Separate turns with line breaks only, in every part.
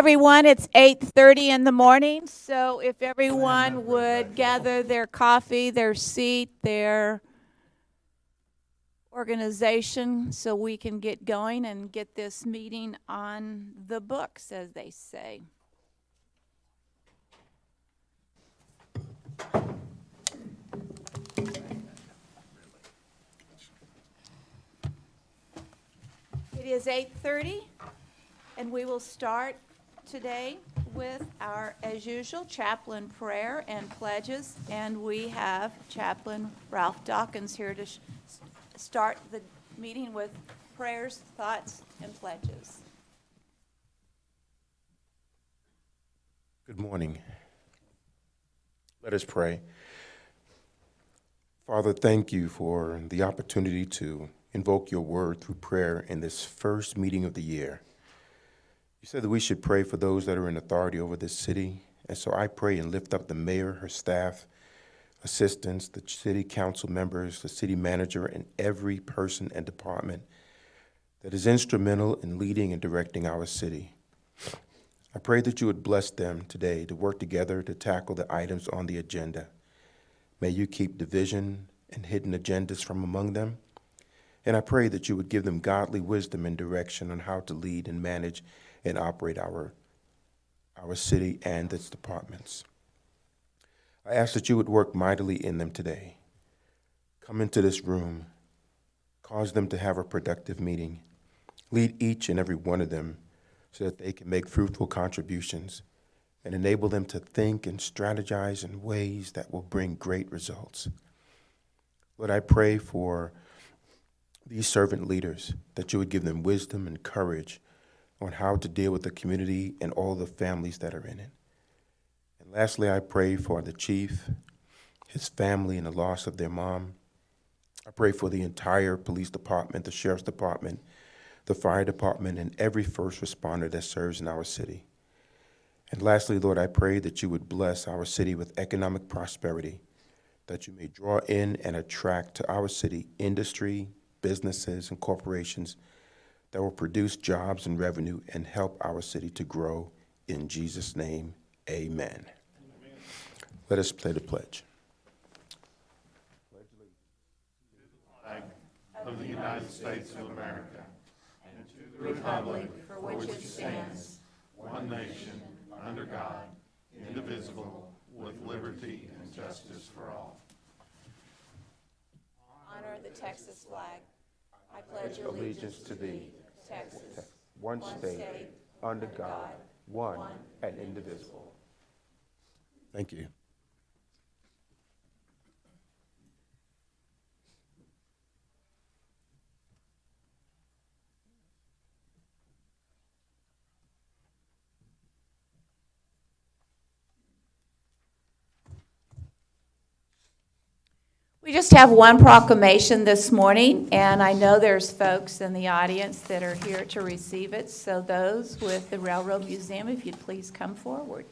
Everyone, it's 8:30 in the morning, so if everyone would gather their coffee, their seat, their organization, so we can get going and get this meeting on the books, as they say. It is 8:30, and we will start today with our, as usual, chaplain prayer and pledges, and we have Chaplain Ralph Dawkins here to start the meeting with prayers, thoughts, and pledges.
Good morning. Let us pray. Father, thank you for the opportunity to invoke your word through prayer in this first meeting of the year. You said that we should pray for those that are in authority over this city, and so I pray and lift up the mayor, her staff, assistants, the city council members, the city manager, and every person and department that is instrumental in leading and directing our city. I pray that you would bless them today to work together to tackle the items on the agenda. May you keep division and hidden agendas from among them. And I pray that you would give them godly wisdom and direction on how to lead and manage and operate our city and its departments. I ask that you would work mightily in them today. Come into this room, cause them to have a productive meeting. Lead each and every one of them so that they can make fruitful contributions and enable them to think and strategize in ways that will bring great results. Lord, I pray for these servant leaders that you would give them wisdom and courage on how to deal with the community and all the families that are in it. And lastly, I pray for the chief, his family, and the loss of their mom. I pray for the entire police department, the sheriff's department, the fire department, and every first responder that serves in our city. And lastly, Lord, I pray that you would bless our city with economic prosperity, that you may draw in and attract to our city industry, businesses, and corporations that will produce jobs and revenue and help our city to grow. In Jesus' name, amen. Let us play the pledge.
Flag of the United States of America, and to the republic for which it stands, one nation, under God, indivisible, with liberty and justice for all.
Honor the Texas flag. I pledge
Allegiance to thee,
Texas,
one state, under God, one and indivisible. Thank you.
We just have one proclamation this morning, and I know there's folks in the audience that are here to receive it, so those with the Railroad Museum, if you'd please come forward.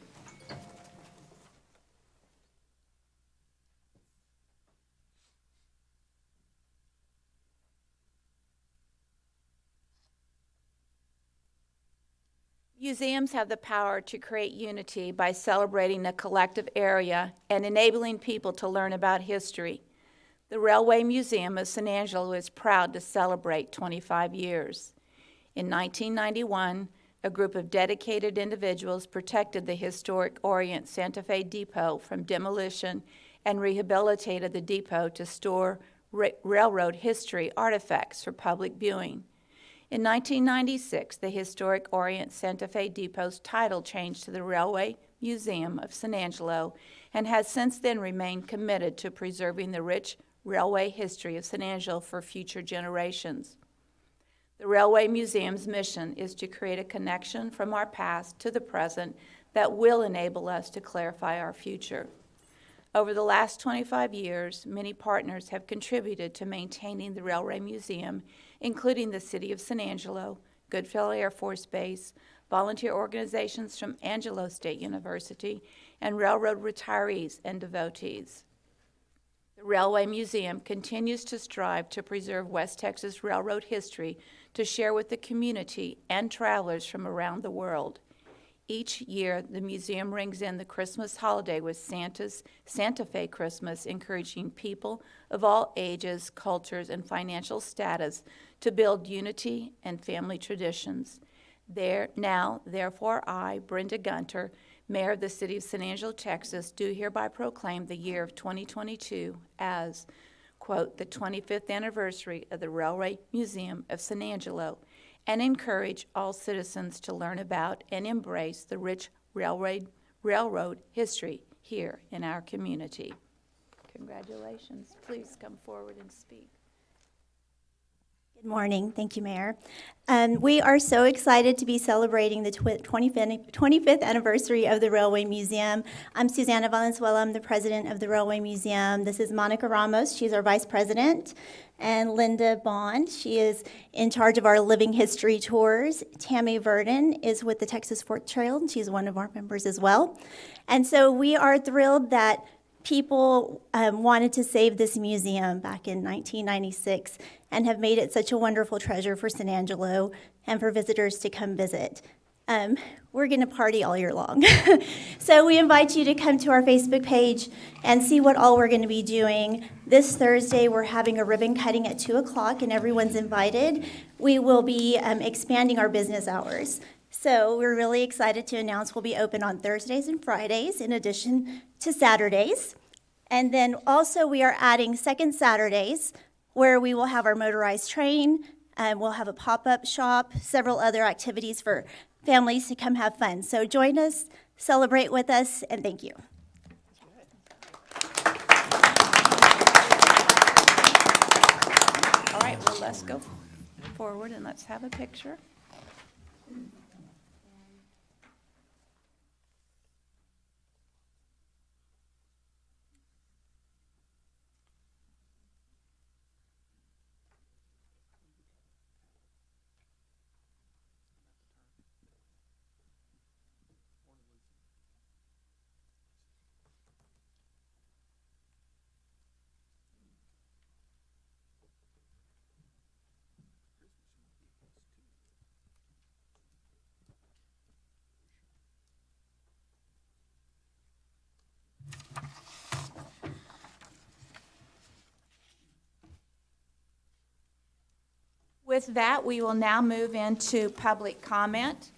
Museums have the power to create unity by celebrating a collective area and enabling people to learn about history. The Railway Museum of San Angelo is proud to celebrate 25 years. In 1991, a group of dedicated individuals protected the historic Orient Santa Fe Depot from demolition and rehabilitated the depot to store railroad history artifacts for public viewing. In 1996, the historic Orient Santa Fe Depot's title changed to the Railway Museum of San Angelo and has since then remained committed to preserving the rich railway history of San Angelo for future generations. The Railway Museum's mission is to create a connection from our past to the present that will enable us to clarify our future. Over the last 25 years, many partners have contributed to maintaining the Railway Museum, including the City of San Angelo, Goodfellow Air Force Base, volunteer organizations from Angelo State University, and railroad retirees and devotees. The Railway Museum continues to strive to preserve West Texas Railroad history to share with the community and travelers from around the world. Each year, the museum rings in the Christmas holiday with Santa Fe Christmas, encouraging people of all ages, cultures, and financial status to build unity and family traditions. Therefore, I, Brenda Gunter, Mayor of the City of San Angelo, Texas, do hereby proclaim the year of 2022 as, quote, the 25th anniversary of the Railway Museum of San Angelo, and encourage all citizens to learn about and embrace the rich railroad history here in our community. Congratulations. Please come forward and speak.
Good morning. Thank you, Mayor. We are so excited to be celebrating the 25th anniversary of the Railway Museum. I'm Susanna Valenzuela. I'm the president of the Railway Museum. This is Monica Ramos. She's our vice president. And Linda Bond. She is in charge of our living history tours. Tammy Verdon is with the Texas Fork Trail. She's one of our members as well. And so we are thrilled that people wanted to save this museum back in 1996 and have made it such a wonderful treasure for San Angelo and for visitors to come visit. We're going to party all year long. So we invite you to come to our Facebook page and see what all we're going to be doing. This Thursday, we're having a ribbon cutting at 2 o'clock, and everyone's invited. We will be expanding our business hours. So we're really excited to announce we'll be open on Thursdays and Fridays in addition to Saturdays. And then also we are adding second Saturdays where we will have our motorized train, and we'll have a pop-up shop, several other activities for families to come have fun. So join us, celebrate with us, and thank you.
All right, well, let's go forward and let's have a picture. With that, we will now move into public comment.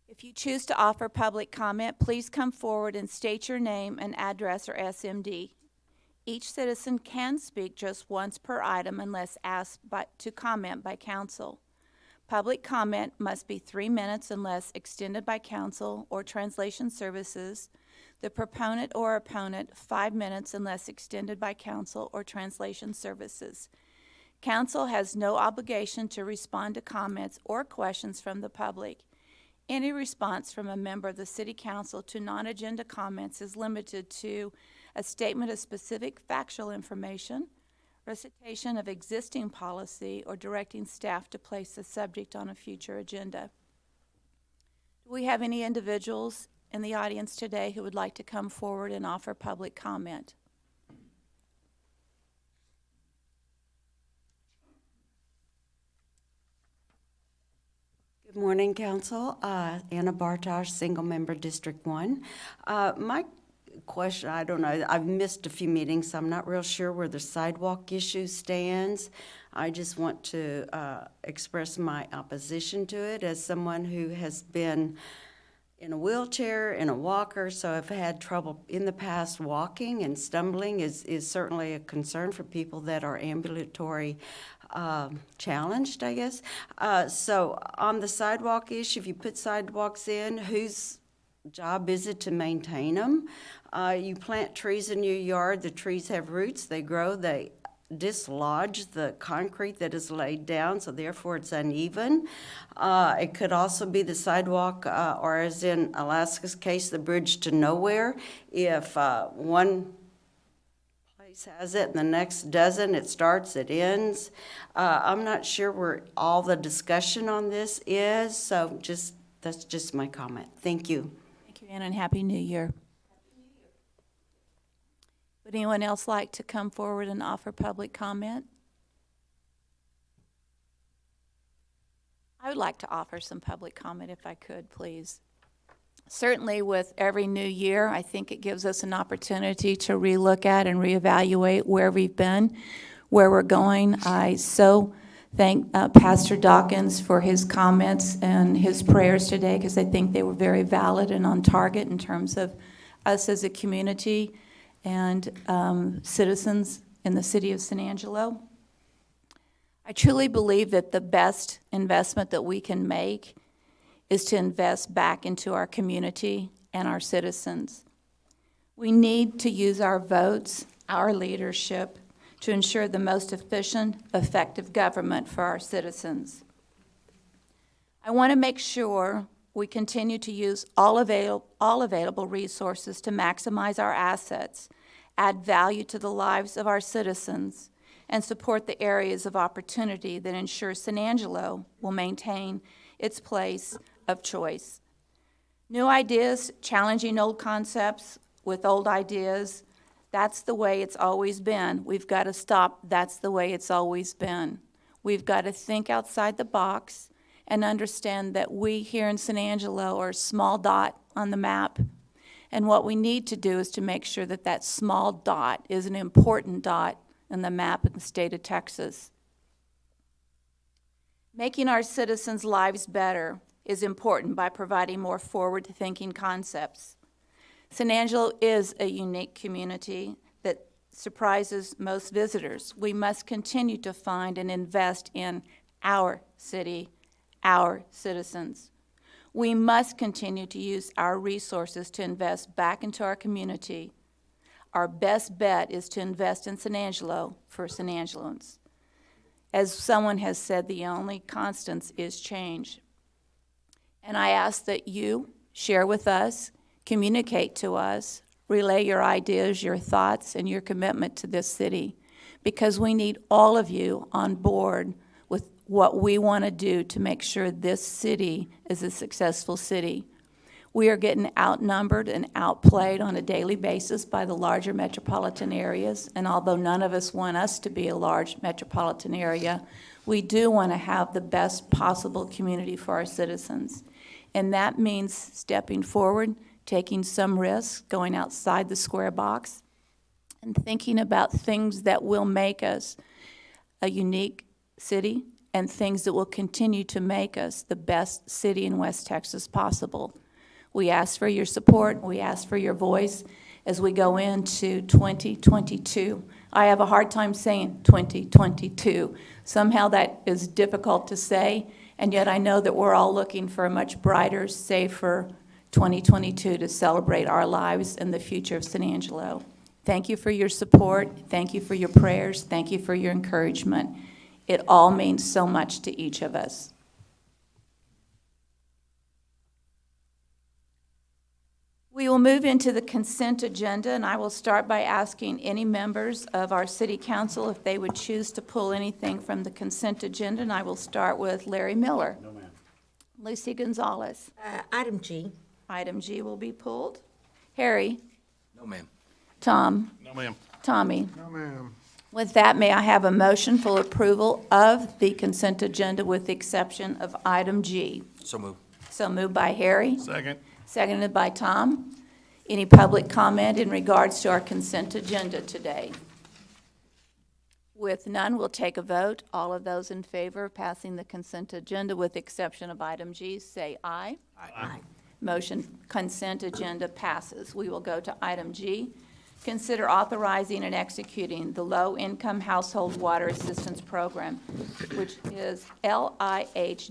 If you choose to offer public comment, please come forward and state your name and address or SMD. Each citizen can speak just once per item unless asked to comment by council. Public comment must be 3 minutes unless extended by council or translation services. The proponent or opponent, 5 minutes unless extended by council or translation services. Council has no obligation to respond to comments or questions from the public. Any response from a member of the City Council to non-agenda comments is limited to a statement of specific factual information, recitation of existing policy, or directing staff to place the subject on a future agenda. Do we have any individuals in the audience today who would like to come forward and offer public comment?
Good morning, Council. Anna Bartosh, Single Member District 1. My question, I don't know, I've missed a few meetings, so I'm not real sure where the sidewalk issue stands. I just want to express my opposition to it as someone who has been in a wheelchair, in a walker, so I've had trouble in the past walking, and stumbling is certainly a concern for people that are ambulatory challenged, I guess. So on the sidewalk issue, if you put sidewalks in, whose job is it to maintain them? You plant trees in your yard, the trees have roots, they grow, they dislodge the concrete that is laid down, so therefore it's uneven. It could also be the sidewalk, or as in Alaska's case, the bridge to nowhere. If one place has it and the next doesn't, it starts, it ends. I'm not sure where all the discussion on this is, so that's just my comment. Thank you.
Thank you, Anna, and Happy New Year. Would anyone else like to come forward and offer public comment? I would like to offer some public comment if I could, please. Certainly with every new year, I think it gives us an opportunity to relook at and reevaluate where we've been, where we're going. I so thank Pastor Dawkins for his comments and his prayers today, because I think they were very valid and on target in terms of us as a community and citizens in the city of San Angelo. I truly believe that the best investment that we can make is to invest back into our community and our citizens. We need to use our votes, our leadership, to ensure the most efficient, effective government for our citizens. I want to make sure we continue to use all available resources to maximize our assets, add value to the lives of our citizens, and support the areas of opportunity that ensure San Angelo will maintain its place of choice. New ideas, challenging old concepts with old ideas, that's the way it's always been. We've got to stop. That's the way it's always been. We've got to think outside the box and understand that we here in San Angelo are a small dot on the map. And what we need to do is to make sure that that small dot is an important dot in the map of the state of Texas. Making our citizens' lives better is important by providing more forward-thinking concepts. San Angelo is a unique community that surprises most visitors. We must continue to find and invest in our city, our citizens. We must continue to use our resources to invest back into our community. Our best bet is to invest in San Angelo for San Angeloans. As someone has said, the only constant is change. And I ask that you share with us, communicate to us, relay your ideas, your thoughts, and your commitment to this city, because we need all of you on board with what we want to do to make sure this city is a successful city. We are getting outnumbered and outplayed on a daily basis by the larger metropolitan areas, and although none of us want us to be a large metropolitan area, we do want to have the best possible community for our citizens. And that means stepping forward, taking some risks, going outside the square box, and thinking about things that will make us a unique city and things that will continue to make us the best city in West Texas possible. We ask for your support. We ask for your voice as we go into 2022. I have a hard time saying 2022. Somehow that is difficult to say, and yet I know that we're all looking for a much brighter, safer 2022 to celebrate our lives and the future of San Angelo. Thank you for your support. Thank you for your prayers. Thank you for your encouragement. It all means so much to each of us. We will move into the consent agenda, and I will start by asking any members of our city council if they would choose to pull anything from the consent agenda, and I will start with Larry Miller.
No, ma'am.
Lucy Gonzalez.
Item G.
Item G will be pulled. Harry.
No, ma'am.
Tom.
No, ma'am.
Tommy.
No, ma'am.
With that, may I have a motion for approval of the consent agenda with the exception of item G?
So move.
So moved by Harry.
Second.
Seconded by Tom. Any public comment in regards to our consent agenda today? With none, we'll take a vote. All of those in favor of passing the consent agenda with the exception of item G, say aye.
Aye.
Motion consent agenda passes. We will go to item G. Consider authorizing and executing the Low-Income Household Water Assistance Program, which is LIHWAP,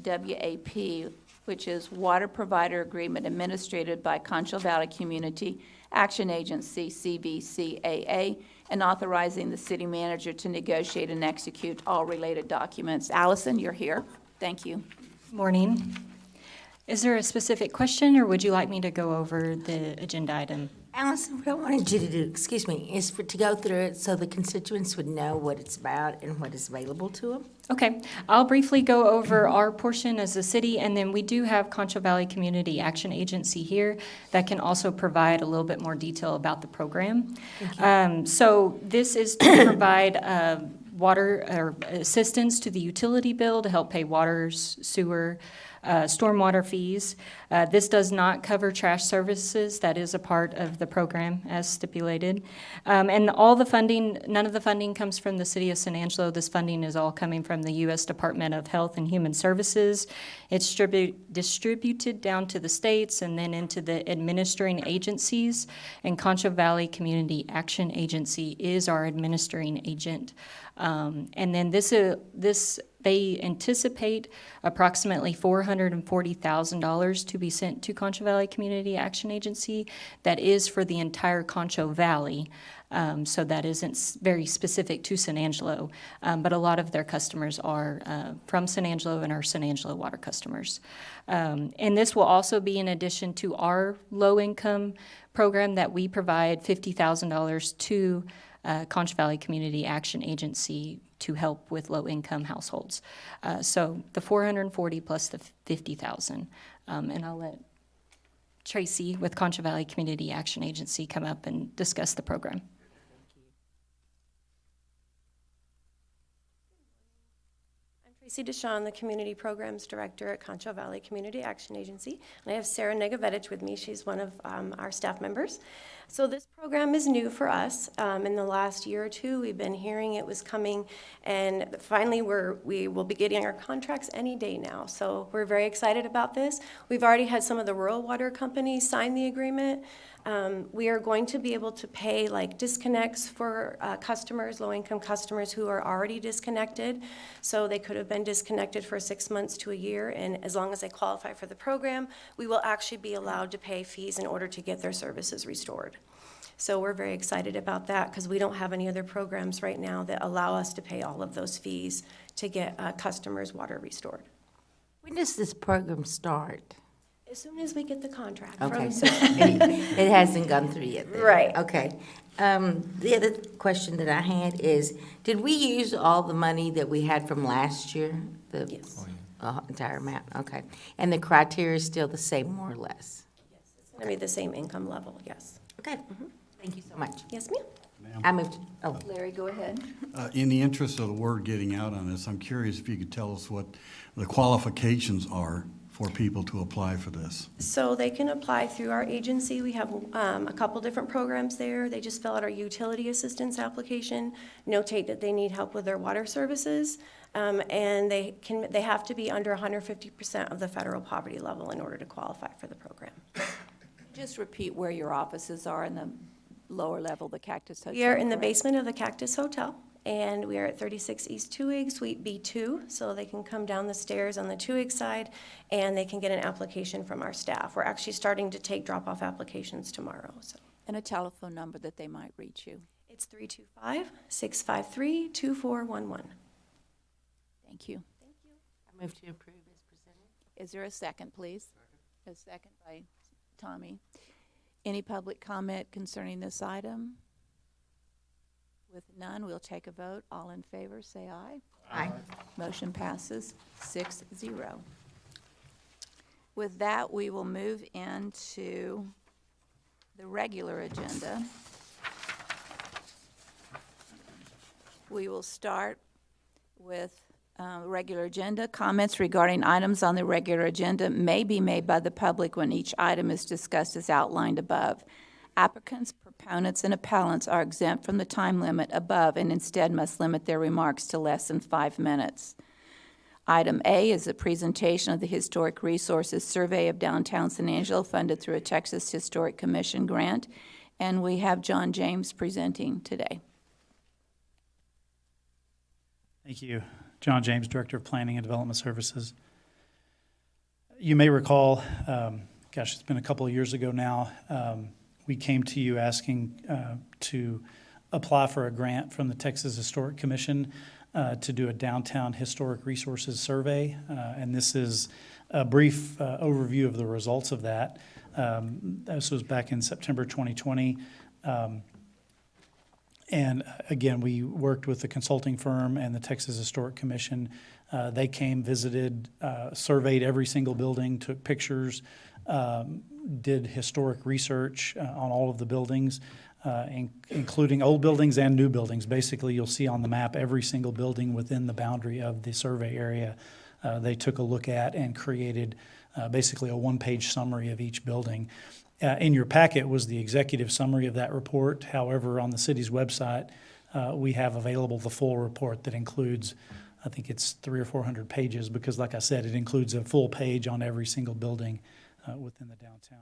which is Water Provider Agreement administered by Concho Valley Community Action Agency, CVCAA, and authorizing the city manager to negotiate and execute all related documents. Allison, you're here. Thank you.
Morning. Is there a specific question, or would you like me to go over the agenda item?
Allison, what I wanted you to do, is to go through it so the constituents would know what it's about and what is available to them.
Okay, I'll briefly go over our portion as a city, and then we do have Concho Valley Community Action Agency here that can also provide a little bit more detail about the program. So this is to provide water or assistance to the utility bill to help pay water, sewer, stormwater fees. This does not cover trash services. That is a part of the program as stipulated. And all the funding, none of the funding comes from the city of San Angelo. This funding is all coming from the U.S. Department of Health and Human Services. It's distributed down to the states and then into the administering agencies. And Concho Valley Community Action Agency is our administering agent. And then they anticipate approximately $440,000 to be sent to Concho Valley Community Action Agency. That is for the entire Concho Valley, so that isn't very specific to San Angelo, but a lot of their customers are from San Angelo and are San Angelo water customers. And this will also be in addition to our low-income program that we provide $50,000 to Concho Valley Community Action Agency to help with low-income households. So the 440 plus the 50,000. And I'll let Tracy with Concho Valley Community Action Agency come up and discuss the program.
Tracy Deshawn, the Community Programs Director at Concho Valley Community Action Agency. And I have Sarah Negavetich with me. She's one of our staff members. So this program is new for us. In the last year or two, we've been hearing it was coming, and finally we will be getting our contracts any day now. So we're very excited about this. We've already had some of the rural water companies sign the agreement. We are going to be able to pay like disconnects for customers, low-income customers who are already disconnected. So they could have been disconnected for 6 months to a year, and as long as they qualify for the program, we will actually be allowed to pay fees in order to get their services restored. So we're very excited about that because we don't have any other programs right now that allow us to pay all of those fees to get customers' water restored.
When does this program start?
As soon as we get the contract.
Okay, so it hasn't gone through yet then.
Right.
Okay. The other question that I had is, did we use all the money that we had from last year?
Yes.
Entire amount, okay. And the criteria is still the same, more or less?
It's going to be the same income level, yes.
Okay, thank you so much.
Yes, ma'am.
I moved, oh.
Larry, go ahead.
In the interest of the word getting out on this, I'm curious if you could tell us what the qualifications are for people to apply for this.
So they can apply through our agency. We have a couple different programs there. They just fill out our utility assistance application, notate that they need help with their water services, and they have to be under 150% of the federal poverty level in order to qualify for the program.
Just repeat where your offices are in the lower level, the Cactus Hotel.
We are in the
correct?
basement of the Cactus Hotel, and we are at 36 East Twoig, Suite B2, so they can come down the stairs on the Twoig side, and they can get an application from our staff. We're actually starting to take drop-off applications tomorrow, so.
And a telephone number that they might reach you.
It's 325-653-2411.
Thank you.
I move to approve as presented.
Is there a second, please? A second by Tommy. Any public comment concerning this item? With none, we'll take a vote. All in favor, say aye.
Aye.
Motion passes 6-0. With that, we will move into the regular agenda. We will start with regular agenda. Comments regarding items on the regular agenda may be made by the public when each item is discussed as outlined above. Applicants, proponents, and appellants are exempt from the time limit above and instead must limit their remarks to less than 5 minutes. Item A is a presentation of the Historic Resources Survey of Downtown San Angelo funded through a Texas Historic Commission grant, and we have John James presenting today.
Thank you. John James, Director of Planning and Development Services. You may recall, it's been a couple of years ago now, we came to you asking to apply for a grant from the Texas Historic Commission to do a downtown historic resources survey. And this is a brief overview of the results of that. This was back in September 2020. And again, we worked with the consulting firm and the Texas Historic Commission. They came, visited, surveyed every single building, took pictures, did historic research on all of the buildings. including old buildings and new buildings. Basically, you'll see on the map every single building within the boundary of the survey area. They took a look at and created basically a one-page summary of each building. In your packet was the executive summary of that report. However, on the city's website, we have available the full report that includes, I think it's 300 or 400 pages, because like I said, it includes a full page on every single building within the downtown.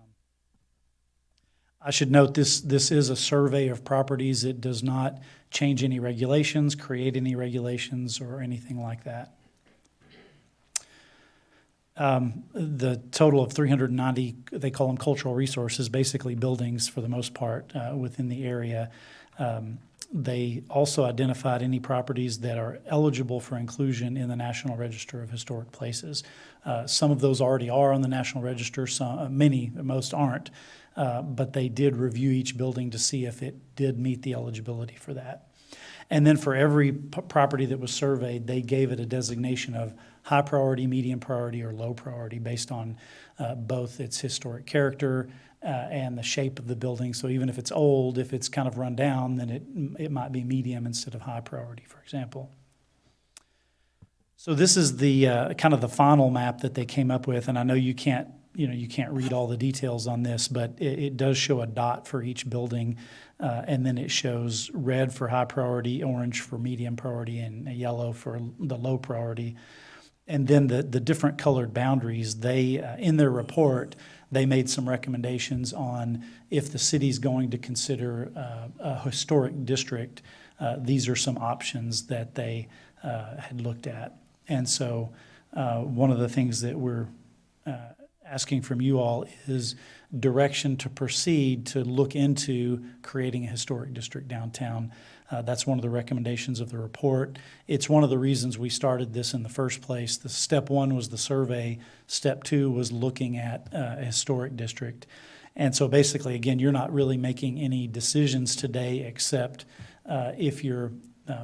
I should note this is a survey of properties. It does not change any regulations, create any regulations, or anything like that. The total of 390, they call them cultural resources, basically buildings for the most part within the area. They also identified any properties that are eligible for inclusion in the National Register of Historic Places. Some of those already are on the National Register, most aren't, but they did review each building to see if it did meet the eligibility for that. And then for every property that was surveyed, they gave it a designation of high priority, medium priority, or low priority based on both its historic character and the shape of the building. So even if it's old, if it's kind of run down, then it might be medium instead of high priority, for example. So this is the kind of the final map that they came up with, and I know you can't read all the details on this, but it does show a dot for each building, and then it shows red for high priority, orange for medium priority, and yellow for the low priority. And then the different colored boundaries, they in their report, they made some recommendations on if the city's going to consider a historic district. These are some options that they had looked at. And so one of the things that we're asking from you all is direction to proceed to look into creating a historic district downtown. That's one of the recommendations of the report. It's one of the reasons we started this in the first place. The step one was the survey. Step two was looking at a historic district. And so basically, again, you're not really making any decisions today except if you're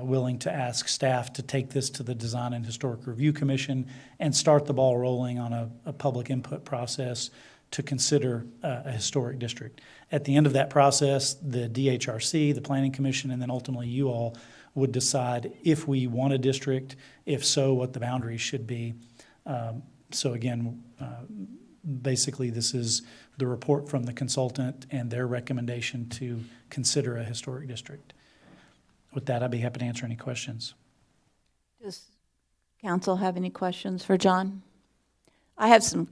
willing to ask staff to take this to the Design and Historic Review Commission and start the ball rolling on a public input process to consider a historic district. At the end of that process, the DHRC, the Planning Commission, and then ultimately you all would decide if we want a district, if so, what the boundaries should be. So again, basically this is the report from the consultant and their recommendation to consider a historic district. With that, I'd be happy to answer any questions.
Does council have any questions for John? I have some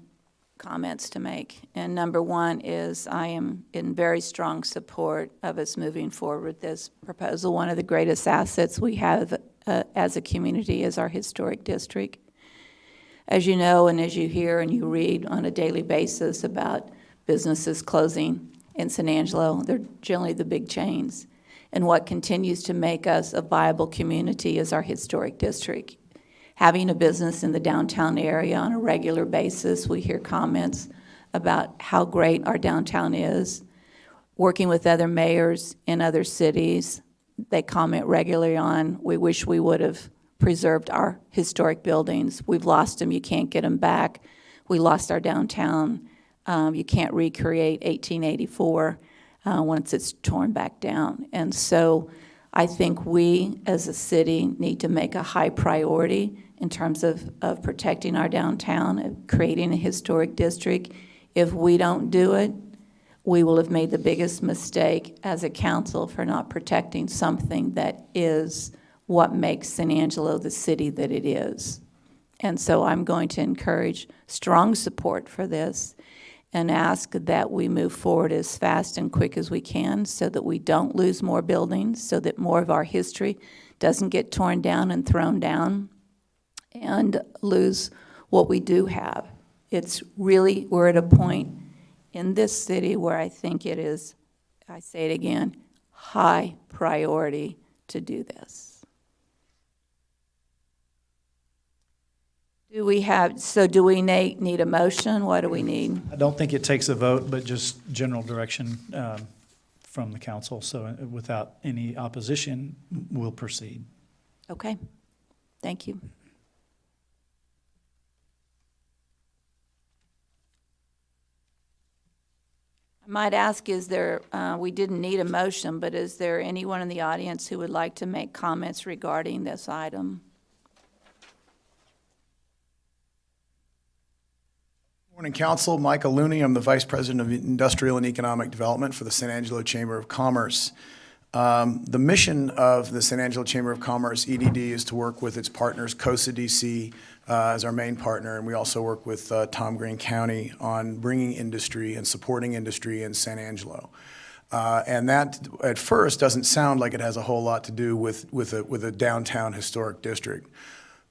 comments to make. And number one is I am in very strong support of us moving forward with this proposal. One of the greatest assets we have as a community is our historic district. As you know, and as you hear and you read on a daily basis about businesses closing in San Angelo, they're generally the big chains. And what continues to make us a viable community is our historic district. Having a business in the downtown area on a regular basis, we hear comments about how great our downtown is. Working with other mayors in other cities, they comment regularly on, we wish we would have preserved our historic buildings. We've lost them, you can't get them back. We lost our downtown. You can't recreate 1884 once it's torn back down. And so I think we as a city need to make a high priority in terms of protecting our downtown, of creating a historic district. If we don't do it, we will have made the biggest mistake as a council for not protecting something that is what makes San Angelo the city that it is. And so I'm going to encourage strong support for this and ask that we move forward as fast and quick as we can so that we don't lose more buildings, so that more of our history doesn't get torn down and thrown down and lose what we do have. It's really, we're at a point in this city where I think it is, I say it again, high priority to do this. Do we need a motion? What do we need?
I don't think it takes a vote, but just general direction from the council. So without any opposition, we'll proceed.
Okay, thank you. I might ask, is there, we didn't need a motion, but is there anyone in the audience who would like to make comments regarding this item?
Morning, Council. Michael Looney. I'm the Vice President of Industrial and Economic Development for the San Angelo Chamber of Commerce. The mission of the San Angelo Chamber of Commerce, EDD, is to work with its partners, COSA DC as our main partner, and we also work with Tom Green County on bringing industry and supporting industry in San Angelo. And that, at first, doesn't sound like it has a whole lot to do with a downtown historic district.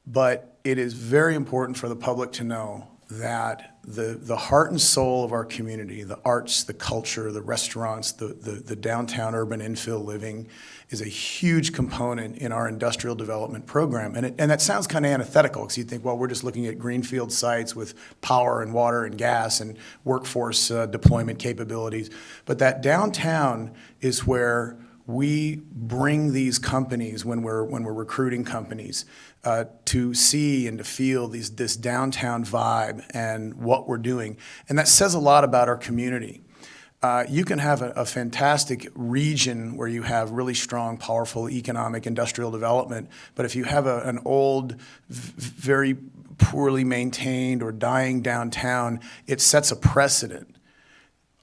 But it is very important for the public to know that the heart and soul of our community, the arts, the culture, the restaurants, the downtown urban infill living is a huge component in our industrial development program. And that sounds kind of antithetical, because you think, well, we're just looking at greenfield sites with power and water and gas and workforce deployment capabilities. But that downtown is where we bring these companies, when we're recruiting companies, to see and to feel this downtown vibe and what we're doing. And that says a lot about our community. You can have a fantastic region where you have really strong, powerful economic industrial development, but if you have an old, very poorly maintained or dying downtown, it sets a precedent.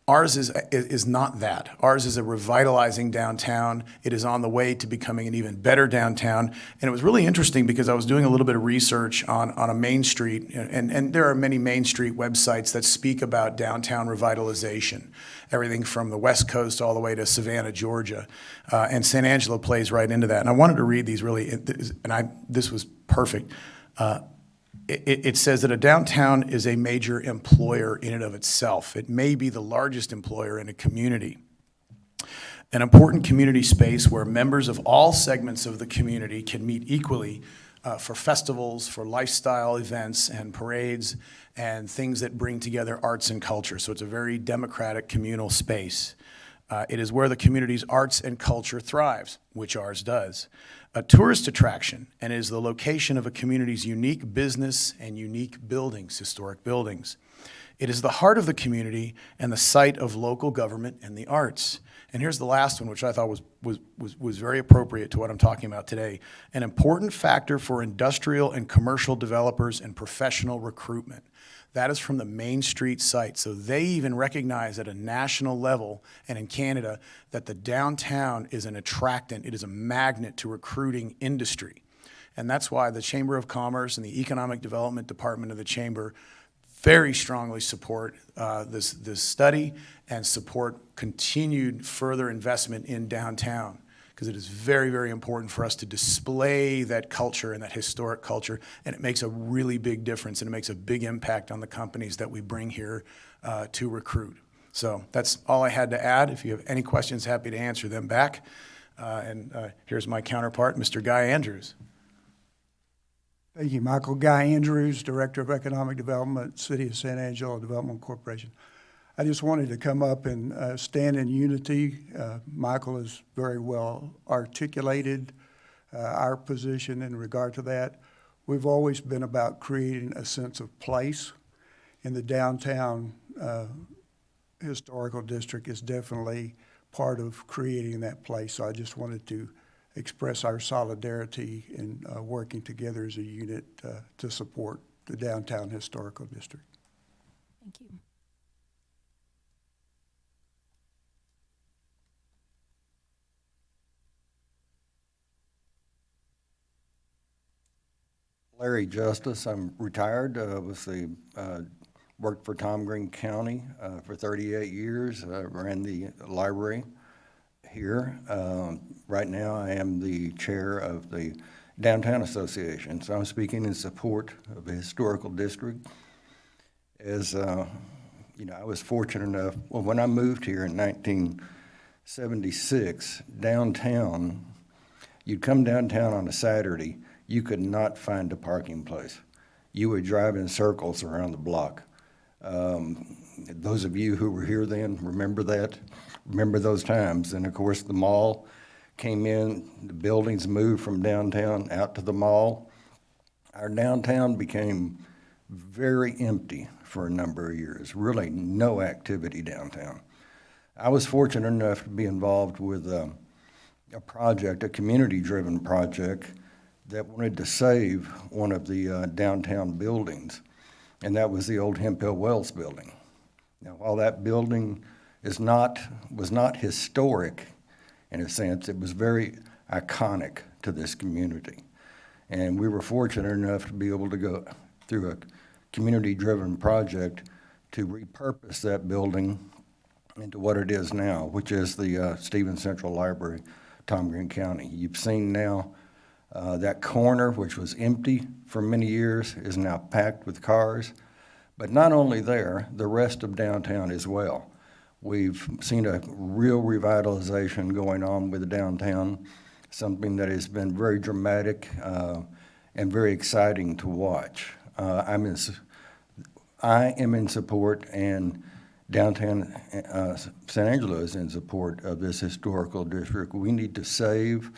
Ours is not that. Ours is a revitalizing downtown. It is on the way to becoming an even better downtown. And it was really interesting because I was doing a little bit of research on a Main Street, and there are many Main Street websites that speak about downtown revitalization, everything from the West Coast all the way to Savannah, Georgia. And San Angelo plays right into that. And I wanted to read these really, this was perfect. It says that a downtown is a major employer in and of itself. It may be the largest employer in a community. An important community space where members of all segments of the community can meet equally for festivals, for lifestyle events and parades, and things that bring together arts and culture. So it's a very democratic communal space. It is where the community's arts and culture thrives, which ours does. A tourist attraction, and is the location of a community's unique business and unique buildings, historic buildings. It is the heart of the community and the site of local government and the arts. And here's the last one, which I thought was very appropriate to what I'm talking about today. An important factor for industrial and commercial developers and professional recruitment. That is from the Main Street site. So they even recognize at a national level and in Canada that the downtown is an attractant, it is a magnet to recruiting industry. And that's why the Chamber of Commerce and the Economic Development Department of the Chamber very strongly support this study and support continued further investment in downtown, because it is very, very important for us to display that culture and that historic culture, and it makes a really big difference, and it makes a big impact on the companies that we bring here to recruit. So that's all I had to add. If you have any questions, happy to answer them back. Here's my counterpart, Mr. Guy Andrews.
Thank you, Michael. Guy Andrews, Director of Economic Development, City of San Angelo Development Corporation. I just wanted to come up and stand in unity. Michael has very well articulated our position in regard to that. We've always been about creating a sense of place, and the downtown historical district is definitely part of creating that place. So I just wanted to express our solidarity in working together as a unit to support the downtown historical district.
Thank you.
Larry Justice. I'm retired. Worked for Tom Green County for 38 years. Ran the library here. Right now, I am the chair of the Downtown Association, so I'm speaking in support of the historical district. As you know, I was fortunate enough. Well, when I moved here in 1976, downtown, you'd come downtown on a Saturday. You could not find a parking place. You would drive in circles around the block. Those of you who were here then remember that, remember those times. And of course the mall came in, the buildings moved from downtown out to the mall. Our downtown became very empty for a number of years, really no activity downtown. I was fortunate enough to be involved with a project, a community-driven project that wanted to save one of the downtown buildings, and that was the old Hemp Hill Wells building. Now, while that building was not historic in a sense, it was very iconic to this community. And we were fortunate enough to be able to go through a community-driven project to repurpose that building into what it is now, which is the Stevens Central Library, Tom Green County. You've seen now that corner, which was empty for many years, is now packed with cars. But not only there, the rest of downtown as well. We've seen a real revitalization going on with the downtown, something that has been very dramatic and very exciting to watch. I am in support, and downtown San Angelo is in support of this historical district. We need to save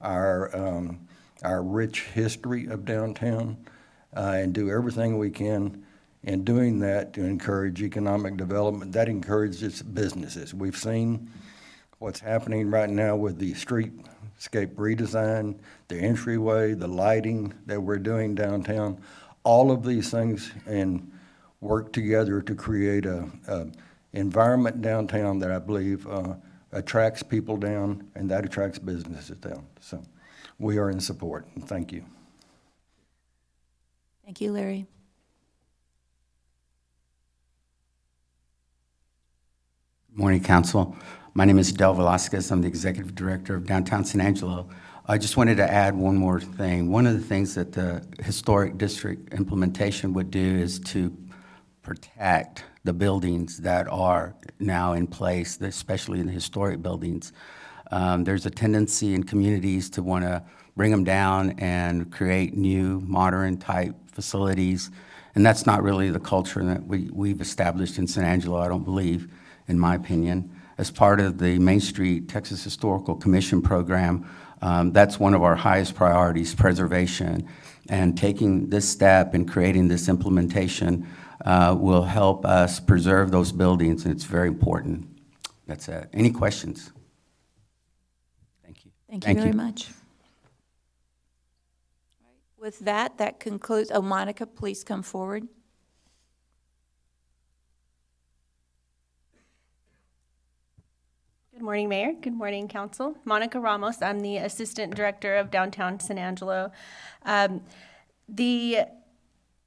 our rich history of downtown and do everything we can in doing that to encourage economic development. That encourages businesses. We've seen what's happening right now with the streetscape redesign, the entryway, the lighting that we're doing downtown. All of these things and work together to create a environment downtown that I believe attracts people down, and that attracts businesses down. So we are in support, and thank you.
Thank you, Larry.
Morning, Council. My name is Del Velasquez. I'm the Executive Director of Downtown San Angelo. I just wanted to add one more thing. One of the things that the Historic District implementation would do is to protect the buildings that are now in place, especially in the historic buildings. There's a tendency in communities to want to bring them down and create new, modern-type facilities, and that's not really the culture that we've established in San Angelo, I don't believe, in my opinion. As part of the Main Street Texas Historical Commission program, that's one of our highest priorities, preservation. And taking this step and creating this implementation will help us preserve those buildings, and it's very important. That's it. Any questions? Thank you.
Thank you very much. With that, that concludes. Oh, Monica, please come forward.
Good morning, Mayor. Good morning, Council. Monica Ramos. I'm the Assistant Director of Downtown San Angelo. The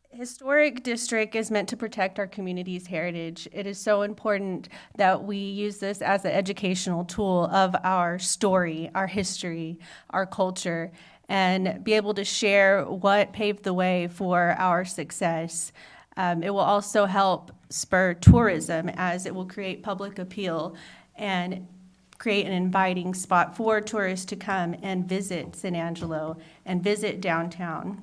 Historic District is meant to protect our community's heritage. It is so important that we use this as an educational tool of our story, our history, our culture, and be able to share what paved the way for our success. It will also help spur tourism, as it will create public appeal and create an inviting spot for tourists to come and visit San Angelo and visit downtown.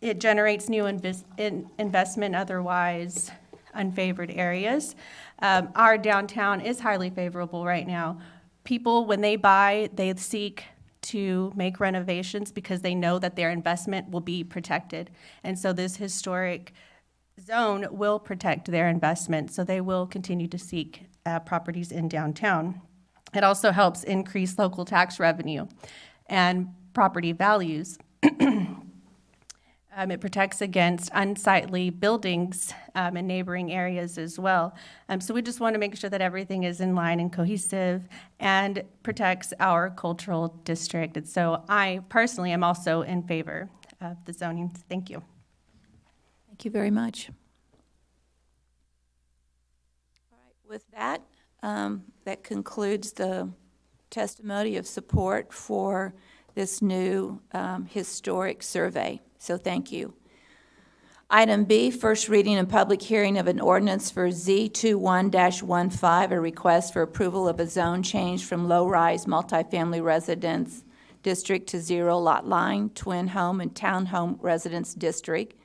It generates new investment in otherwise unfavored areas. Our downtown is highly favorable right now. People, when they buy, they seek to make renovations because they know that their investment will be protected. And so this historic zone will protect their investment, so they will continue to seek properties in downtown. It also helps increase local tax revenue and property values. It protects against unsightly buildings in neighboring areas as well. So we just want to make sure that everything is in line and cohesive and protects our cultural district. And so I personally am also in favor of the zoning. Thank you.
Thank you very much. All right, with that, that concludes the testimony of support for this new historic survey. So thank you. Item B, first reading and public hearing of an ordinance for Z21-15, a request for approval of a zone change from low-rise multifamily residence district to zero lot line, twin home and townhome residence district,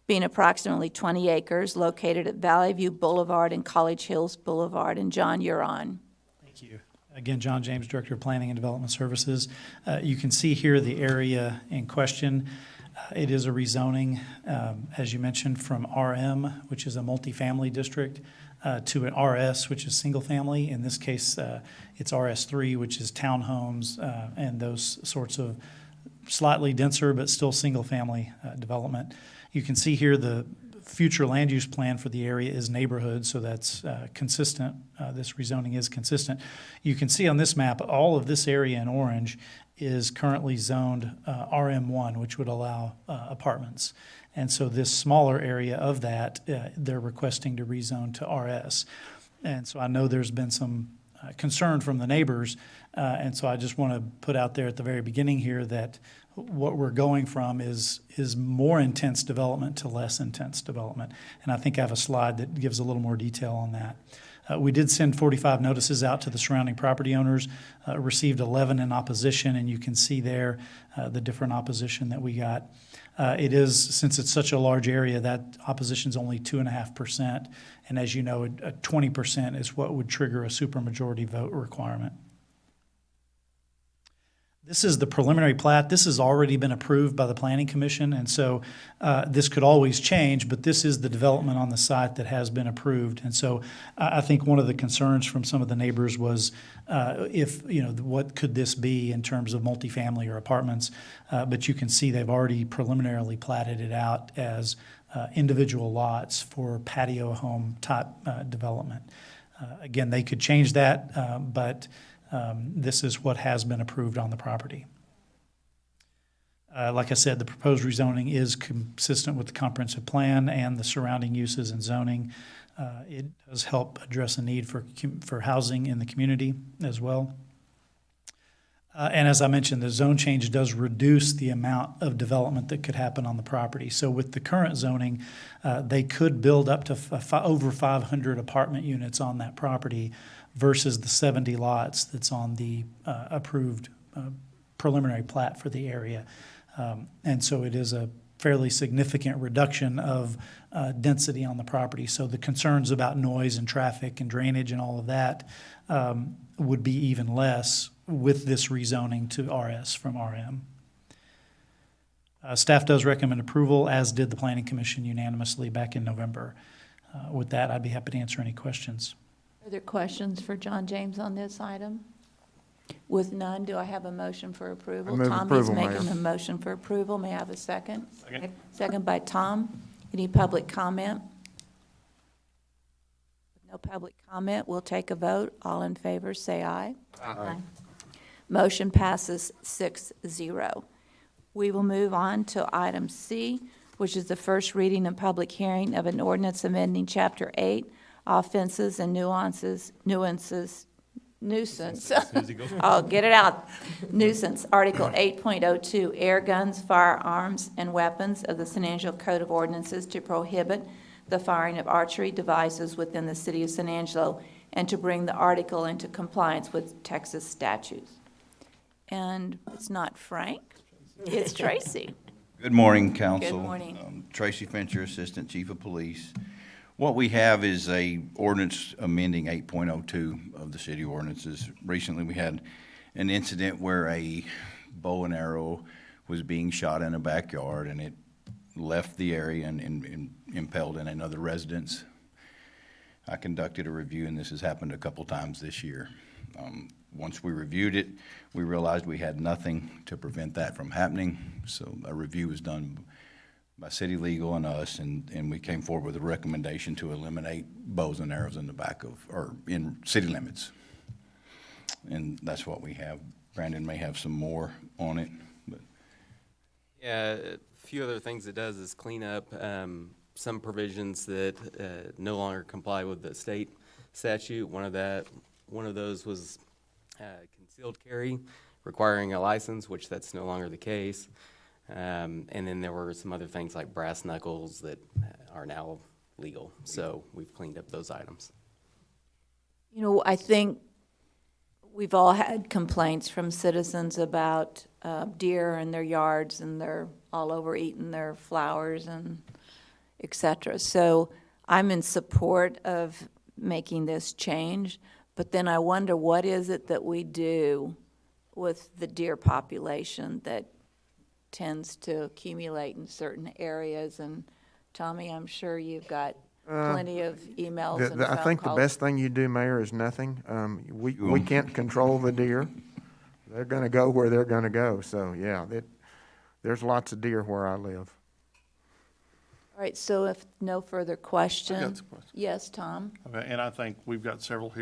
being approximately 20 acres, located at Valley View Boulevard and College Hills Boulevard. And John, you're on.
Thank you. Again, John James, Director of Planning and Development Services. You can see here the area in question. It is a rezoning, as you mentioned, from RM, which is a multifamily district, to an RS, which is single family. In this case, it's RS3, which is townhomes and those sorts of slightly denser but still single family development. You can see here the future land use plan for the area is neighborhood, so that's consistent. This rezoning is consistent. You can see on this map, all of this area in orange is currently zoned RM1, which would allow apartments. And so this smaller area of that, they're requesting to rezone to RS. And so I know there's been some concern from the neighbors, and so I just want to put out there at the very beginning here that what we're going from is more intense development to less intense development. And I think I have a slide that gives a little more detail on that. We did send 45 notices out to the surrounding property owners, received 11 in opposition, and you can see there the different opposition that we got. It is, since it's such a large area, that opposition is only 2.5%, and as you know, 20% is what would trigger a supermajority vote requirement. This is the preliminary plat. This has already been approved by the Planning Commission, and so this could always change, but this is the development on the site that has been approved. And so I think one of the concerns from some of the neighbors was what could this be in terms of multifamily or apartments? But you can see they've already preliminarily platted it out as individual lots for patio home type development. Again, they could change that, but this is what has been approved on the property. Like I said, the proposed rezoning is consistent with the comprehensive plan and the surrounding uses and zoning. It does help address a need for housing in the community as well. And as I mentioned, the zone change does reduce the amount of development that could happen on the property. So with the current zoning, they could build up to over 500 apartment units on that property versus the 70 lots that's on the approved preliminary plat for the area. And so it is a fairly significant reduction of density on the property. So the concerns about noise and traffic and drainage and all of that would be even less with this rezoning to RS from RM. Staff does recommend approval, as did the Planning Commission unanimously back in November. With that, I'd be happy to answer any questions.
Are there questions for John James on this item? With none, do I have a motion for approval?
I move
Tom
approval,
is making
Mayor.
a motion for approval. May I have a second?
Second.
Second by Tom. Any public comment? No public comment. We'll take a vote. All in favor, say aye.
Aye.
Motion passes 6-0. We will move on to item C, which is the first reading and public hearing of an ordinance amending Chapter 8, offenses and nuisance. I'll get it out. Nuisance, Article 8.02, air guns, firearms, and weapons of the San Angelo Code of Ordinances to prohibit the firing of archery devices within the city of San Angelo and to bring the article into compliance with Texas statutes. And it's not Frank, it's Tracy.
Good morning, Council.
Good morning.
Tracy Fincher, Assistant Chief of Police. What we have is a ordinance amending 8.02 of the city ordinances. Recently, we had an incident where a bow and arrow was being shot in a backyard, and it left the area and impaled in another residence. I conducted a review, and this has happened a couple times this year. Once we reviewed it, we realized we had nothing to prevent that from happening. So a review was done by City Legal and us, and we came forward with a recommendation to eliminate bows and arrows in the back of, or in city limits. And that's what we have. Brandon may have some more on it, but.
Yeah, a few other things it does is clean up some provisions that no longer comply with the state statute. One of those was concealed carry, requiring a license, which that's no longer the case. And then there were some other things like brass knuckles that are now legal. So we've cleaned up those items.
You know, I think we've all had complaints from citizens about deer in their yards, and they're all over eating their flowers and et cetera. So I'm in support of making this change, but then I wonder, what is it that we do with the deer population that tends to accumulate in certain areas. And Tommy, I'm sure you've got plenty of emails and phone calls.
I think the best thing you do, Mayor, is nothing. We can't control the deer. They're going to go where they're going to go. So, yeah, there's lots of deer where I live.
All right, so if no further question.
I got some questions.
Yes, Tom?
Okay, and I think we've got several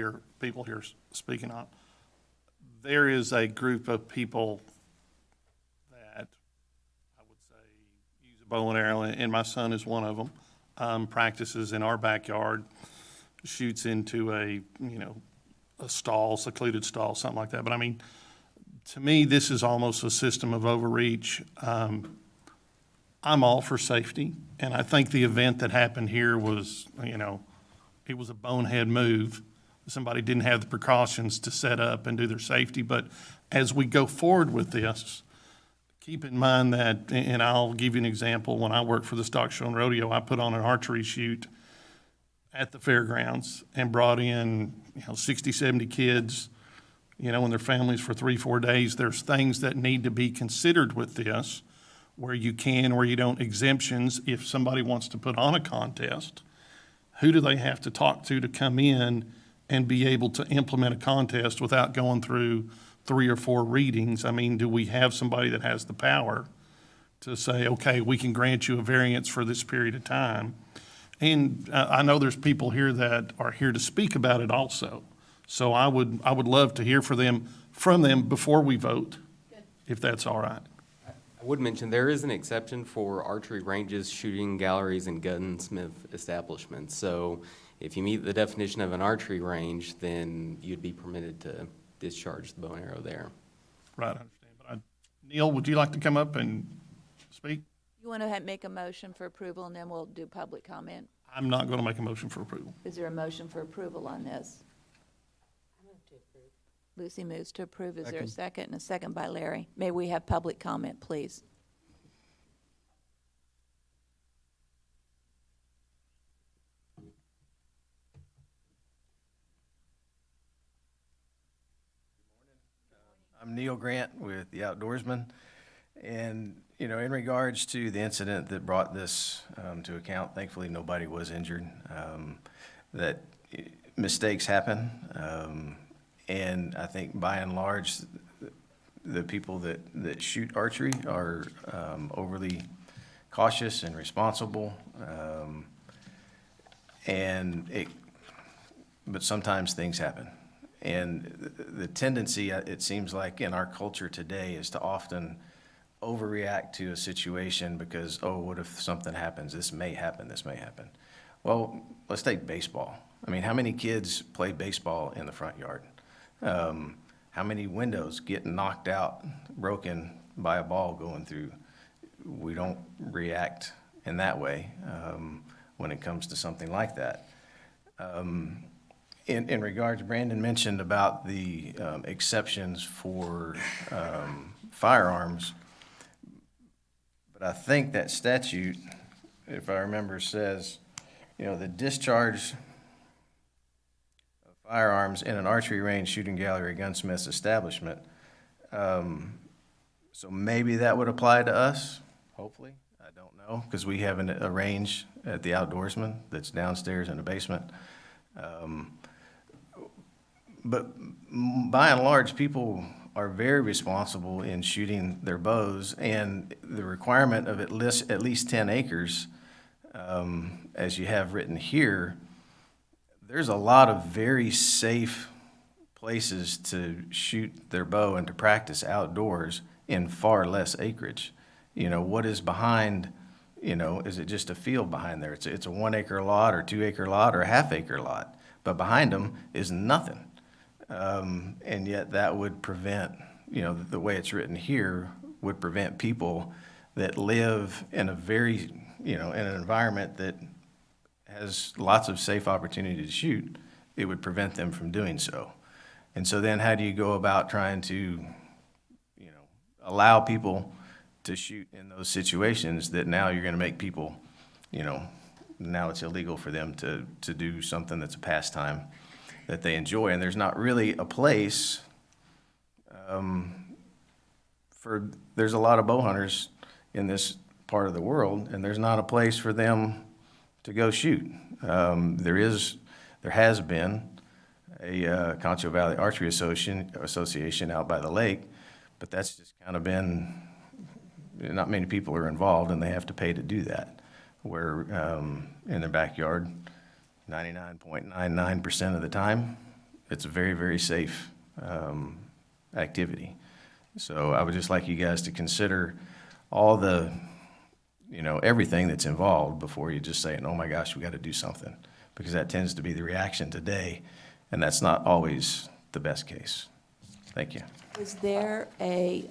people here speaking on. There is a group of people that I would say use a bow and arrow, and my son is one of them. Practices in our backyard, shoots into a stall, secluded stall, something like that. But I mean, to me, this is almost a system of overreach. I'm all for safety, and I think the event that happened here was, it was a bonehead move. Somebody didn't have the precautions to set up and do their safety. But as we go forward with this, keep in mind that, and I'll give you an example, when I worked for the Stock Show and Rodeo, I put on an archery shoot at the fairgrounds and brought in, 60, 70 kids, and their families for 3-4 days. There's things that need to be considered with this, where you can, where you don't, exemptions. If somebody wants to put on a contest, who do they have to talk to come in and be able to implement a contest without going through 3 or 4 readings? I mean, do we have somebody that has the power to say, okay, we can grant you a variance for this period of time? And I know there's people here that are here to speak about it also. So I would love to hear from them before we vote, if that's all right.
I would mention there is an exception for archery ranges, shooting galleries, and gunsmith establishments. So if you meet the definition of an archery range, then you'd be permitted to discharge the bow and arrow there.
Right, I understand. But Neil, would you like to come up and speak?
You want to make a motion for approval, and then we'll do public comment?
I'm not going to make a motion for approval.
Is there a motion for approval on this?
I move to approve.
Lucy moves to approve. Is there a second? And a second by Larry. May we have public comment, please?
I'm Neil Grant with the Outdoorsman, and in regards to the incident that brought this to account, thankfully nobody was injured. That mistakes happen, and I think by and large, the people that shoot archery are overly cautious and responsible, but sometimes things happen. And the tendency, it seems like, in our culture today is to often overreact to a situation because, what if something happens? This may happen. Well, let's take baseball. I mean, how many kids play baseball in the front yard? How many windows get knocked out, broken by a ball going through? We don't react in that way when it comes to something like that. In regards, Brandon mentioned about the exceptions for firearms, but I think that statute, if I remember, says, the discharge of firearms in an archery range, shooting gallery, gunsmith's establishment. So maybe that would apply to us, hopefully. I don't know, because we have a range at the Outdoorsman that's downstairs in the basement. But by and large, people are very responsible in shooting their bows, and the requirement of at least 10 acres, as you have written here, there's a lot of very safe places to shoot their bow and to practice outdoors in far less acreage. What is behind, is it just a field behind there? It's a 1 acre lot or 2 acre lot or a half acre lot, but behind them is nothing. And yet that would prevent, the way it's written here, would prevent people that live in a very, in an environment that has lots of safe opportunity to shoot. It would prevent them from doing so. And so then how do you go about trying to, allow people to shoot in those situations that now you're going to make people, now it's illegal for them to do something that's a pastime that they enjoy, and there's not really a place there's a lot of bow hunters in this part of the world, and there's not a place for them to go shoot. There has been a Concho Valley Archery Association out by the lake, but that's just kind of been, not many people are involved, and they have to pay to do that. Where in their backyard, 99.99% of the time, it's a very, very safe activity. So I would just like you guys to consider all the, everything that's involved before you just say, oh my gosh, we got to do something, because that tends to be the reaction today, and that's not always the best case. Thank you.
Is there a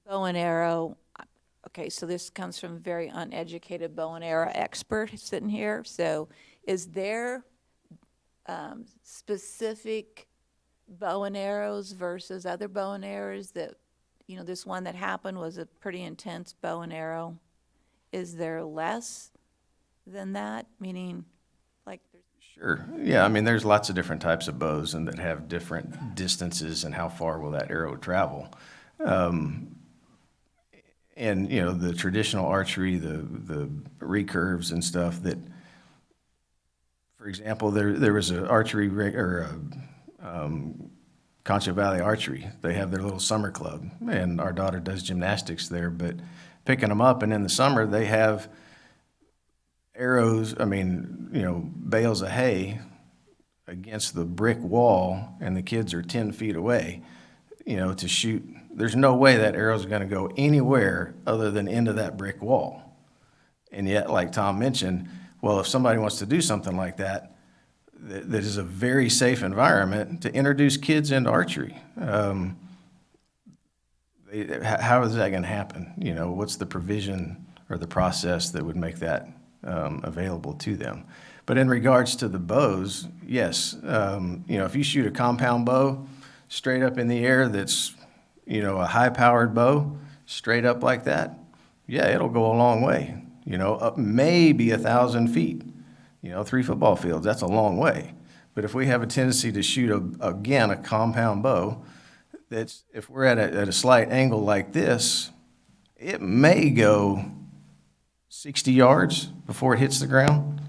bow and arrow? Okay, so this comes from a very uneducated bow and arrow expert sitting here. So is there specific bow and arrows versus other bow and arrows that, this one that happened was a pretty intense bow and arrow? Is there less than that? Meaning, like,
Sure. Yeah, I mean, there's lots of different types of bows and that have different distances and how far will that arrow travel. And, the traditional archery, the recurves and stuff that, for example, there was an archery Concho Valley Archery. They have their little summer club, and our daughter does gymnastics there, but picking them up, and in the summer they have arrows, bales of hay against the brick wall, and the kids are 10 feet away, to shoot. There's no way that arrow's going to go anywhere other than into that brick wall. And yet, like Tom mentioned, well, if somebody wants to do something like that, that is a very safe environment to introduce kids into archery. How is that going to happen? What's the provision or the process that would make that available to them? But in regards to the bows, yes, if you shoot a compound bow straight up in the air that's, a high-powered bow straight up like that, yeah, it'll go a long way, up maybe 1,000 feet. 3 football fields, that's a long way. But if we have a tendency to shoot, a compound bow, that's, if we're at a slight angle like this, it may go 60 yards before it hits the ground.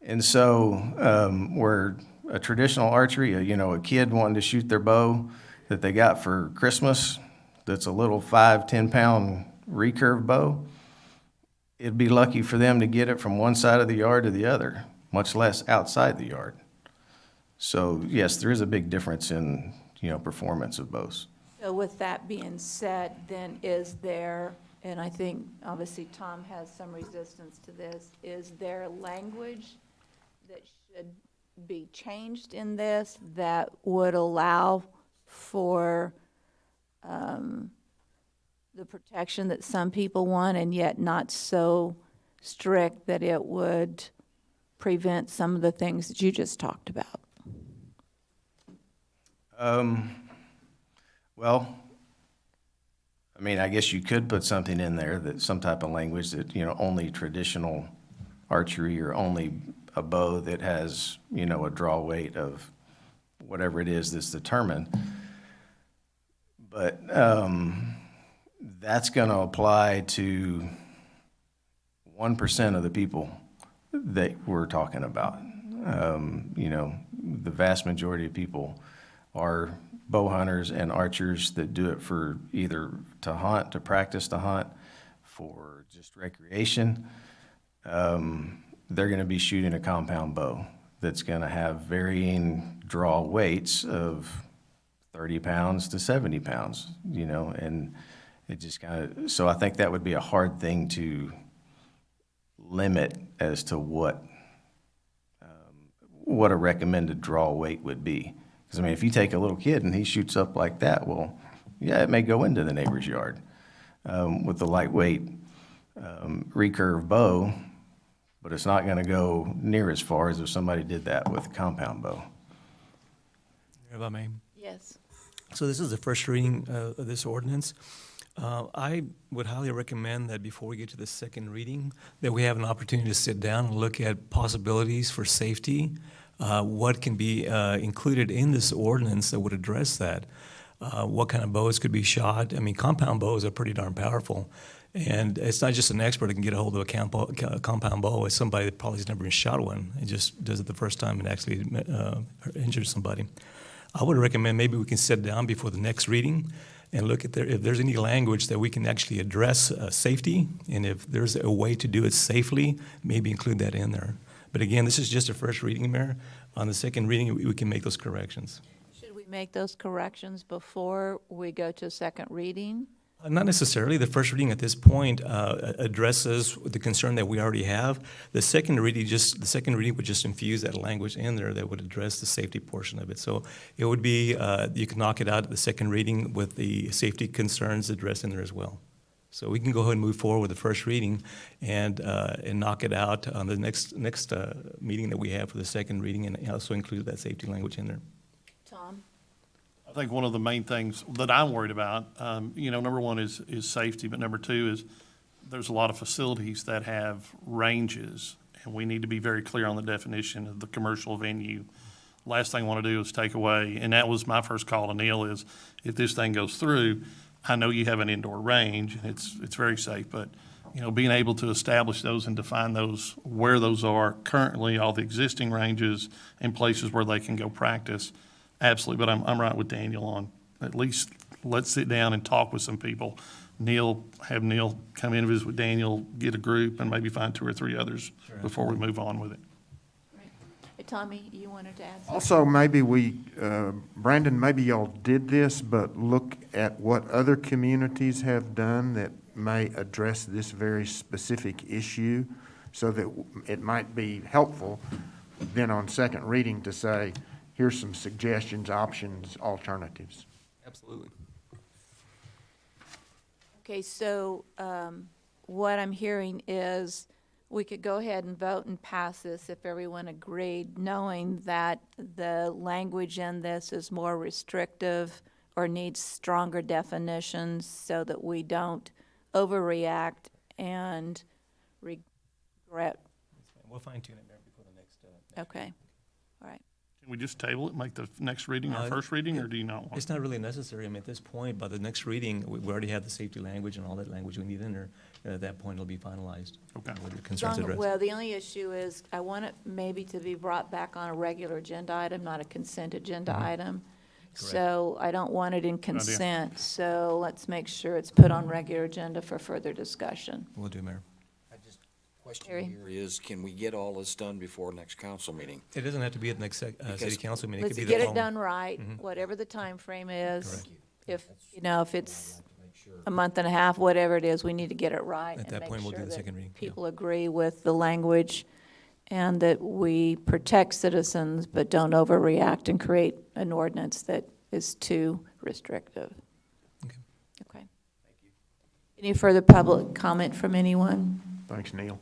And so where a traditional archery, a kid wanting to shoot their bow that they got for Christmas, that's a little 5-10 pound recurve bow, it'd be lucky for them to get it from one side of the yard to the other, much less outside the yard. So yes, there is a big difference in, performance of bows.
so with that being said, then is there, and I think obviously Tom has some resistance to this, is there language that should be changed in this that would allow for the protection that some people want, and yet not so strict that it would prevent some of the things that you just talked about?
Well, I guess you could put something in there, that some type of language that, only traditional archery or only a bow that has, a draw weight of whatever it is that's determined. But that's going to apply to 1% of the people that we're talking about. The vast majority of people are bow hunters and archers that do it for either to hunt, to practice to hunt, for just recreation. They're going to be shooting a compound bow that's going to have varying draw weights of 30 pounds to 70 pounds, and it just kind of, so I think that would be a hard thing to limit as to what a recommended draw weight would be. Because, if you take a little kid and he shoots up like that, well, yeah, it may go into the neighbor's yard. With the lightweight recurve bow, but it's not going to go near as far as if somebody did that with a compound bow.
If I may.
Yes.
So this is the first reading of this ordinance. I would highly recommend that before we get to the second reading, that we have an opportunity to sit down and look at possibilities for safety, what can be included in this ordinance that would address that. what kind of bows could be shot. I mean, compound bows are pretty darn powerful. And it's not just an expert that can get a hold of a compound bow. It's somebody that probably has never been shot one. It just does it the first time and actually injures somebody. I would recommend maybe we can sit down before the next reading and look at if there's any language that we can actually address safety, and if there's a way to do it safely, maybe include that in there. But again, this is just a first reading, Mayor. On the second reading, we can make those corrections.
Should we make those corrections before we go to second reading?
Not necessarily. The first reading at this point addresses the concern that we already have. The second reading would just infuse that language in there that would address the safety portion of it. So it would be you can knock it out at the second reading with the safety concerns addressed in there as well. So we can go ahead and move forward with the first reading and knock it out on the next meeting that we have for the second reading, and also include that safety language in there.
Tom?
I think one of the main things that I'm worried about, number one is safety, but number two is there's a lot of facilities that have ranges, and we need to be very clear on the definition of the commercial venue. Last thing I want to do is take away, and that was my first call to Neil, is if this thing goes through, I know you have an indoor range, and it's very safe, but being able to establish those and define those, where those are currently, all the existing ranges and places where they can go practice. Absolutely, but I'm right with Daniel on at least let's sit down and talk with some people. Have Neil come in and visit with Daniel, get a group, and maybe find 2 or 3 others before we move on with it.
Right. Hey, Tommy, you wanted to add something?
Also, maybe Brandon, maybe y'all did this, but look at what other communities have done that may address this very specific issue, so that it might be helpful then on second reading to say, here's some suggestions, options, alternatives.
Absolutely.
Okay, so what I'm hearing is we could go ahead and vote and pass this if everyone agreed, knowing that the language in this is more restrictive or needs stronger definitions so that we don't overreact and regret.
We'll fine tune it there before the next.
Okay, all right.
Can we just table it, make the next reading our first reading, or do you not want?
It's not really necessary. I mean, at this point, by the next reading, we already have the safety language and all that language we need in there. And at that point, it'll be finalized.
Okay.
With your concerns addressed.
Well, the only issue is I want it maybe to be brought back on a regular agenda item, not a consent agenda item.
Correct.
So I don't want it in consent, so let's make sure it's put on regular agenda for further discussion.
We'll do, Mayor.
Harry?
Question here is, can we get all this done before next council meeting?
It doesn't have to be at the next city council meeting. It
Let's
could be
get
the
it
following.
done right, whatever the time frame is. If it's a month and a half, whatever it is, we need to get it right.
At that point, we'll do the second reading.
People agree with the language and that we protect citizens but don't overreact and create an ordinance that is too restrictive.
Okay.
Okay. Any further public comment from anyone?
Thanks, Neil.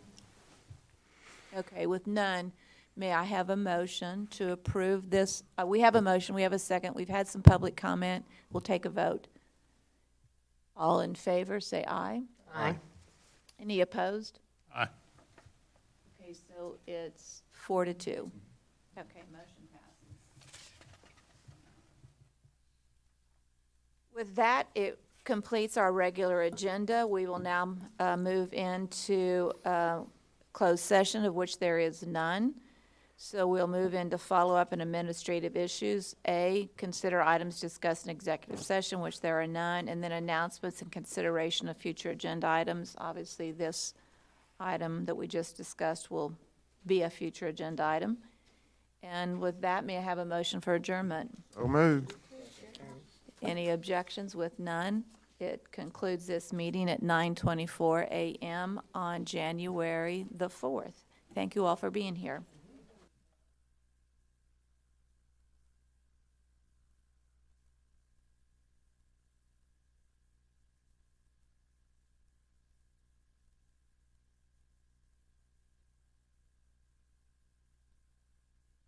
Okay, with none, may I have a motion to approve this? We have a motion, we have a second, we've had some public comment, we'll take a vote. All in favor, say aye.
Aye.
Any opposed?
Aye.
Okay, so it's 4-2. Okay, motion passes. With that, it completes our regular agenda. We will now move into closed session, of which there is none. So we'll move into follow-up and administrative issues. A, consider items discussed in executive session, which there are none, and then announcements and consideration of future agenda items. Obviously, this item that we just discussed will be a future agenda item. And with that, may I have a motion for adjournment?
So moved.
Any objections? With none, it concludes this meeting at 9:24 a.m. on January the 4th. Thank you all for being here.